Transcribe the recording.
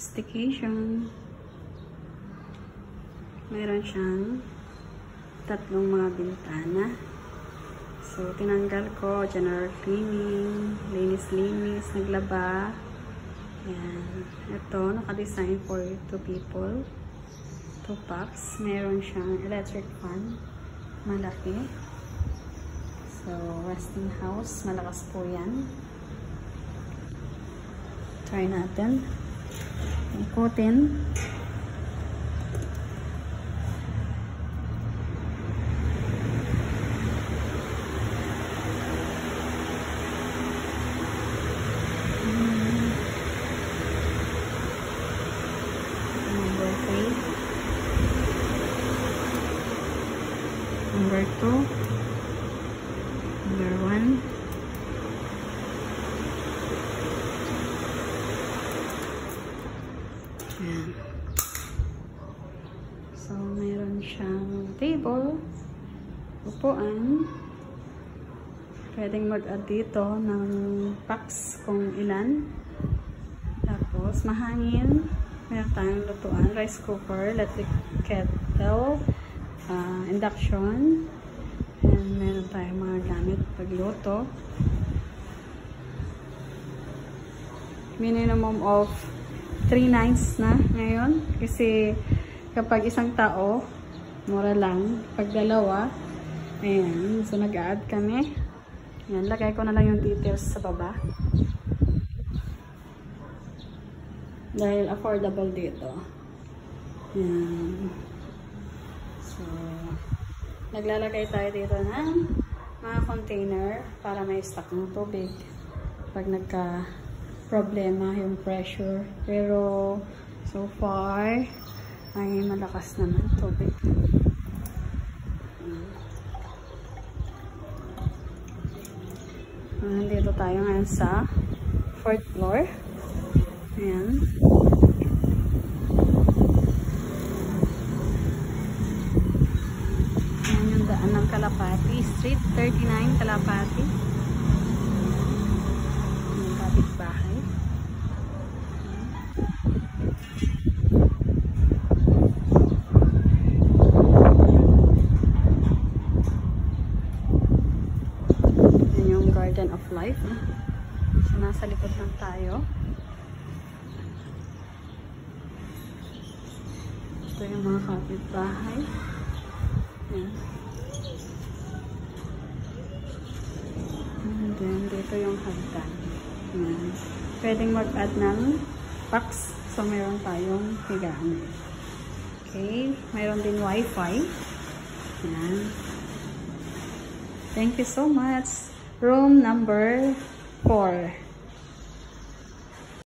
Staycation. Meron siyang tatlong mga bintana. So, tinanggal ko. General cleaning. Linis-linis. Naglaba. Ayan. Ito, naka-design for 2 people. 2 packs. Meron siyang electric fan. Malaki. So, resting house. Malakas po yan. Try natin. Ikutin. Number 2, number 1, ayan. So, meron siyang table, upuan, pwedeng mag-add dito ng packs kung ilan, tapos mahangin, meron tayong lutuan, rice cooker, electric kettle, induction, and meron tayong mga gamit pagluto. Minimum of 3 nights na ngayon kasi kapag isang tao mura lang, pag dalawa ayan, so nag-add kami. Ayan, lagay ko na lang yung details sa baba dahil affordable dito. Ayan. So, naglalagay tayo dito ng mga container para may stock ng tubig pag nagka-problema yung pressure. Pero, so far, ay malakas naman tubig. Nandito tayo ngayon sa 4th floor. Ayan. Ng Kalapati Street, 39 Kalapati. Yung kapitbahay. Yan yung Garden of Life. So, nasa likod lang tayo. Ito yung mga kapitbahay. Yan. And then, dito yung hagdan. Ayan. Pwedeng mag-add ng packs. So, meron tayong higaan. Okay. Meron din wifi. Ayan. Thank you so much. Room number 4.